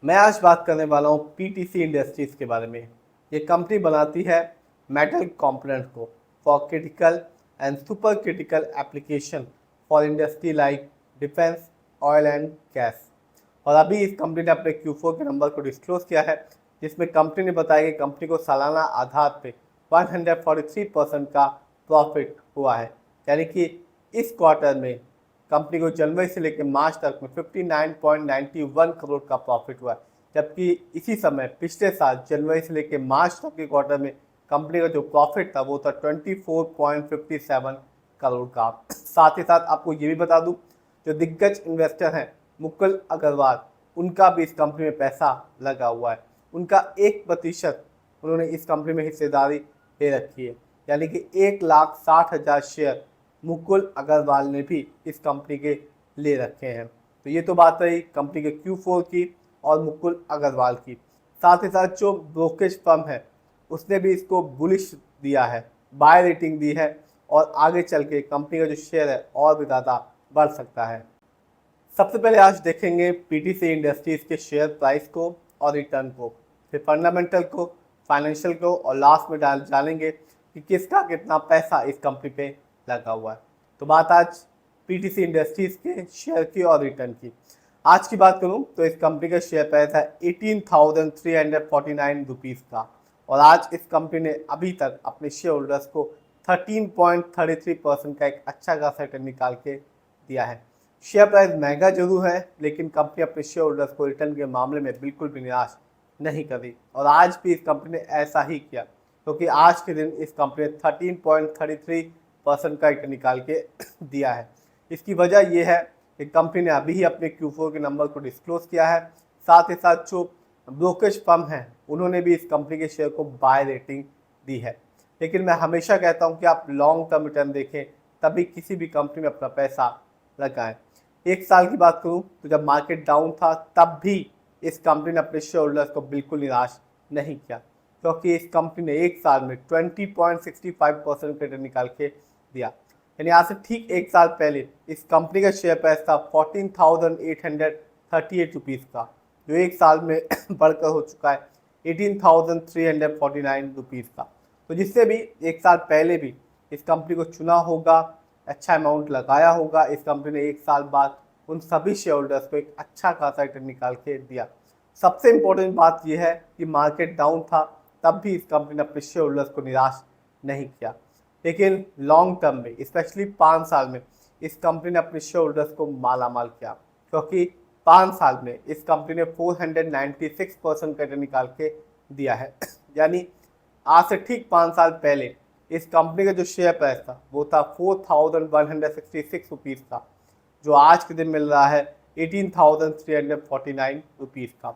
मैं आज बात करने वाला हूँ पीटीसी इंडस्ट्रीज़ के बारे में। ये कंपनी बनाती है मेटल कंपोनेंट को for critical and super critical application for industry like defence, oil and gas. और अभी इस कंपनी ने अपने Q4 के नंबर को डिस्क्लोज किया है, जिसमें कंपनी ने बताया कि कंपनी को सालाना आधार पे 143% का प्रॉफिट हुआ है। यानी कि इस क्वार्टर में कंपनी को जनवरी से लेकर मार्च तक में 59.91 करोड़ का प्रॉफिट हुआ है, जबकि इसी समय पिछले साल जनवरी से लेकर मार्च तक के क्वार्टर में कंपनी का जो प्रॉफिट था वो था 24.57 करोड़ का। साथ ही साथ आपको ये भी बता दूं, जो दिग्गज इन्वेस्टर हैं मुकुल अग्रवाल, उनका भी इस कंपनी में पैसा लगा हुआ है। उनका 1% उन्होंने इस कंपनी में हिस्सेदारी ले रखी है, यानी कि 1,60,000 शेयर मुकुल अग्रवाल ने भी इस कंपनी के ले रखे हैं। तो ये तो बात रही कंपनी के Q4 की और मुकुल अग्रवाल की। साथ ही साथ जो ब्रोकरेज फर्म है उसने भी इसको बुलिश दिया है, बाय रेटिंग दी है, और आगे चल के कंपनी का जो शेयर है और भी ज़्यादा बढ़ सकता है। सबसे पहले आज देखेंगे पीटीसी इंडस्ट्रीज के शेयर प्राइस को और रिटर्न को, फिर फंडामेंटल को, फाइनेंशियल को, और लास्ट में जानेंगे कि किसका कितना पैसा इस कंपनी पे लगा हुआ है। तो बात आज पीटीसी इंडस्ट्रीज के शेयर की और रिटर्न की। आज की बात करूं तो इस कंपनी का शेयर प्राइस है 18,349 रुपीज़ का, और आज इस कंपनी ने अभी तक अपने शेयर होल्डर्स को 13.33% का एक अच्छा खासा रिटर्न निकाल के दिया है। शेयर प्राइस महंगा जरूर है, लेकिन कंपनी अपने शेयर होल्डर्स को रिटर्न के मामले में बिल्कुल भी निराश नहीं करी, और आज भी इस कंपनी ने ऐसा ही किया, क्योंकि आज के दिन इस कंपनी ने 13.33% का रिटर्न निकाल के दिया है। इसकी वजह यह है कि कंपनी ने अभी ही अपने Q4 के नंबर को डिस्क्लोज किया है। साथ ही साथ जो ब्रोकरेज फर्म है उन्होंने भी इस कंपनी के शेयर को बाय रेटिंग दी है। लेकिन मैं हमेशा कहता हूं कि आप लॉन्ग टर्म रिटर्न देखें, तभी किसी भी कंपनी में अपना पैसा लगाएं। एक साल की बात करूं तो जब मार्केट डाउन था तब भी इस कंपनी ने अपने शेयर होल्डर्स को बिल्कुल निराश नहीं किया, क्योंकि इस कंपनी ने एक साल में 20.65% रिटर्न निकाल के दिया। यानी आज से ठीक एक साल पहले इस कंपनी का शेयर प्राइस था 14,838 रुपीज़ का, जो एक साल में बढ़कर हो चुका है 18,349 रुपीज़ का। तो जिससे भी एक साल पहले भी इस कंपनी को चुना होगा, अच्छा अमाउंट लगाया होगा, इस कंपनी ने एक साल बाद उन सभी शेयर होल्डर्स को एक अच्छा खासा रिटर्न निकाल के दिया। सबसे इम्पोर्टेंट बात यह है कि मार्केट डाउन था तब भी इस कंपनी ने अपने शेयर होल्डर्स को निराश नहीं किया। लेकिन लॉन्ग टर्म में, स्पेशली 5 साल में, इस कंपनी ने अपने शेयर होल्डर्स को मालामाल किया, क्योंकि 5 साल में इस कंपनी ने 496% का रिटर्न निकाल के दिया है। यानी आज से ठीक 5 साल पहले इस कंपनी का जो शेयर प्राइस था वो था 4,166 रुपीज़ का, जो आज के दिन मिल रहा है 18,349 रुपीज़ का।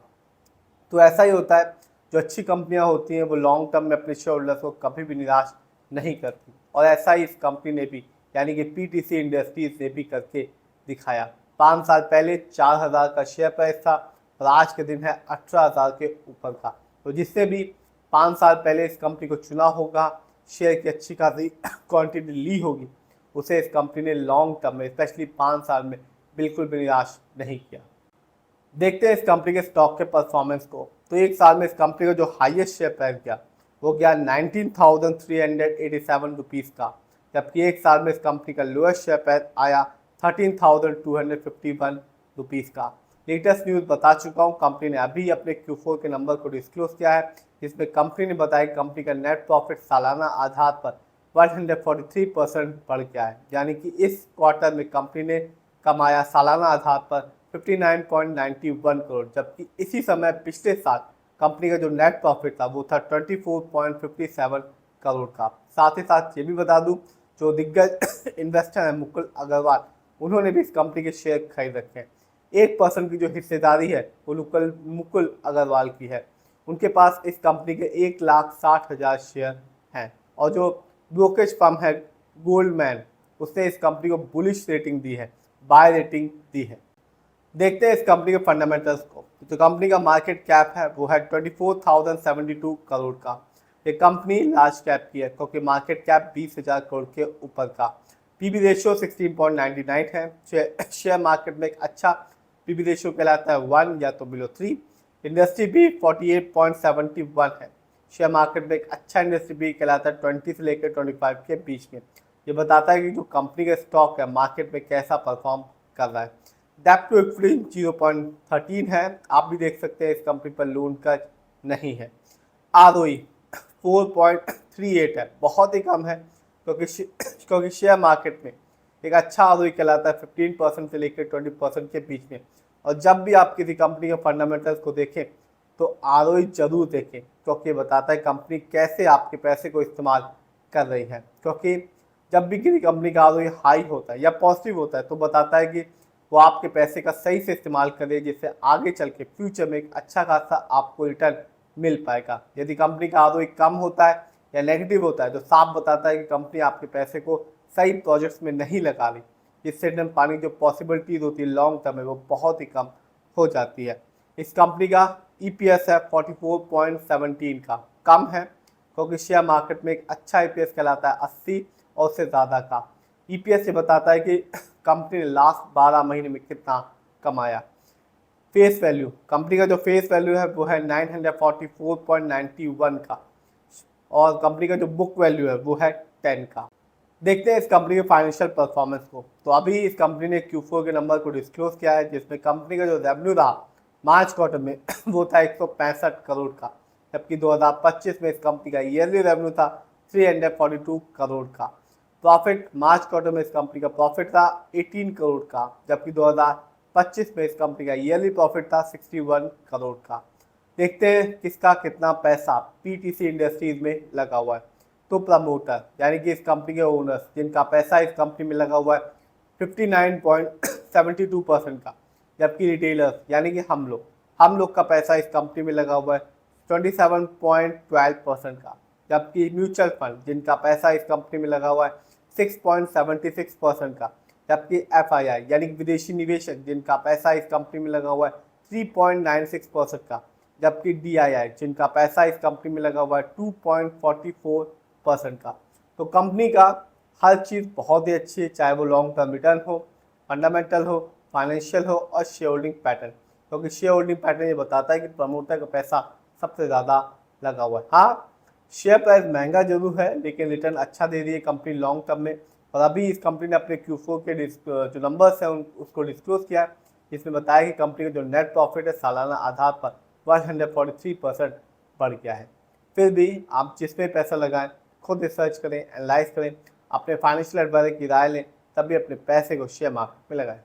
तो ऐसा ही होता है, जो अच्छी कंपनियां होती हैं वो लॉन्ग टर्म में अपने शेयर होल्डर्स को कभी भी निराश नहीं करती, और ऐसा ही इस कंपनी ने भी, यानी कि पीटीसी इंडस्ट्रीज ने भी करके दिखाया। 5 साल पहले 4,000 का शेयर प्राइस था और आज के दिन है 18,000 के ऊपर का। तो जिससे भी 5 साल पहले इस कंपनी को चुना होगा, शेयर की अच्छी खासी क्वांटिटी ली होगी, उसे इस कंपनी ने लॉन्ग टर्म में, स्पेशली 5 साल में, बिल्कुल भी निराश नहीं किया। देखते हैं इस कंपनी के स्टॉक के परफॉर्मेंस को। तो एक साल में इस कंपनी का जो हाईएस्ट शेयर प्राइस गया वो गया 19,387 रुपीज़ का, जबकि एक साल में इस कंपनी का लोएस्ट शेयर प्राइस आया 13,251 रुपीज़ का। लेटेस्ट न्यूज़ बता चुका हूँ, कंपनी ने अभी अपने Q4 के नंबर को डिस्क्लोज किया है, जिसमें कंपनी ने बताया कि कंपनी का नेट प्रॉफिट सालाना आधार पर 143% बढ़ गया है। यानी कि इस क्वार्टर में कंपनी ने कमाया सालाना आधार पर 59.91 करोड़, जबकि इसी समय पिछले साल कंपनी का जो नेट प्रॉफिट था वो था 24.57 करोड़ का। साथ ही साथ ये भी बता दूं, जो दिग्गज इन्वेस्टर हैं मुकुल अग्रवाल, उन्होंने भी इस कंपनी के शेयर खरीद रखे हैं। 1% की जो हिस्सेदारी है वो मुकुल अग्रवाल की है। उनके पास इस कंपनी के 1,60,000 शेयर हैं, और जो ब्रोकरेज फर्म है गोल्डमैन, उसने इस कंपनी को बुलिश रेटिंग दी है, बाय रेटिंग दी है। देखते हैं इस कंपनी के फंडामेंटल्स को। जो कंपनी का मार्केट कैप है वो है 24,072 करोड़ का। ये कंपनी लार्ज कैप की है, क्योंकि मार्केट कैप 20,000 करोड़ के ऊपर का। पीबी रेशियो 16.99 है। शेयर मार्केट में एक अच्छा पीबी रेशियो कहलाता है 1 या तो बिलो 3, इंडस्ट्री बी 48.71 है। शेयर मार्केट में एक अच्छा इंडस्ट्री बी कहलाता है 20 से लेकर 25 के बीच में। ये बताता है कि जो कंपनी का स्टॉक है मार्केट में कैसा परफॉर्म कर रहा है। डेप्ट टू इक्विटी 0.13 है। आप भी देख सकते हैं इस कंपनी पर लोन का नहीं है। ROE 4.38 है, बहुत ही कम है क्योंकि शेयर मार्केट में एक अच्छा ROE कहलाता है 15% से लेकर 20% के बीच में। और जब भी आप किसी कंपनी के फंडामेंटल्स को देखें तो ROE जरूर देखें, क्योंकि ये बताता है कंपनी कैसे आपके पैसे को इस्तेमाल कर रही है। क्योंकि जब भी किसी कंपनी का ROE हाई होता है या पॉजिटिव होता है तो बताता है कि वो आपके पैसे का सही से इस्तेमाल करे, जिससे आगे चल के फ्यूचर में एक अच्छा खासा आपको रिटर्न मिल पाएगा। यदि कंपनी का ROE कम होता है या नेगेटिव होता है तो साफ बताता है कि कंपनी आपके पैसे को सही प्रोजेक्ट्स में नहीं लगा रही, जिससे रिटर्न पाने की जो पॉसिबिलिटीज होती है लॉन्ग टर्म में वो बहुत ही कम हो जाती है। इस कंपनी का EPS है 44.17 का, कम है क्योंकि शेयर मार्केट में एक अच्छा EPS कहलाता है 80 और उससे ज़्यादा का। EPS ये बताता है कि कंपनी ने लास्ट 12 महीने में कितना कमाया। फेस वैल्यू, कंपनी का जो फेस वैल्यू है वो है 944.91 का, और कंपनी का जो बुक वैल्यू है वो है 10 का। देखते हैं इस कंपनी के फाइनेंशियल परफॉर्मेंस को। तो अभी इस कंपनी ने Q4 के नंबर को डिस्क्लोज किया है, जिसमें कंपनी का जो रेवेन्यू रहा मार्च क्वार्टर में वो था 165 करोड़ का, जबकि 2025 में इस कंपनी का ईयरली रेवेन्यू था 342 करोड़ का। प्रॉफिट मार्च क्वार्टर में इस कंपनी का प्रॉफिट था 18 करोड़ का, जबकि 2025 में इस कंपनी का ईयरली प्रॉफिट था 61 करोड़ का। देखते हैं किसका कितना पैसा PTC इंडस्ट्रीज में लगा हुआ है। तो प्रमोटर यानी कि इस कंपनी के ओनर्स, जिनका पैसा इस कंपनी में लगा हुआ है 59.72% का, जबकि रिटेलर्स यानी कि हम लोग का पैसा इस कंपनी में लगा हुआ है 27.12% का, जबकि म्यूचुअल फंड जिनका पैसा इस कंपनी में लगा हुआ है 6.76% का, जबकि FII यानी कि विदेशी निवेशक जिनका पैसा इस कंपनी में लगा हुआ है 3.96% का, जबकि DII जिनका पैसा इस कंपनी में लगा हुआ है 2.44% का। तो कंपनी का हर चीज़ बहुत ही अच्छी है, चाहे वो लॉन्ग टर्म रिटर्न हो, फंडामेंटल हो, फाइनेंशियल हो और शेयर होल्डिंग पैटर्न, क्योंकि शेयर होल्डिंग पैटर्न ये बताता है कि प्रमोटर का पैसा सबसे ज़्यादा लगा हुआ है। हाँ, शेयर प्राइस महंगा जरूर है लेकिन रिटर्न अच्छा दे रही है कंपनी लॉन्ग टर्म में। और अभी इस कंपनी ने अपने Q4 के जो नंबर्स हैं उसको डिस्क्लोज किया है, जिसमें बताया कि कंपनी का जो नेट प्रॉफिट है सालाना आधार पर 143% बढ़ गया है। फिर भी आप जिसमें पैसा लगाएं खुद रिसर्च करें, एनालाइज करें, अपने फाइनेंशियल एडवाइजर की राय लें, तभी अपने पैसे को शेयर मार्केट में लगाएं।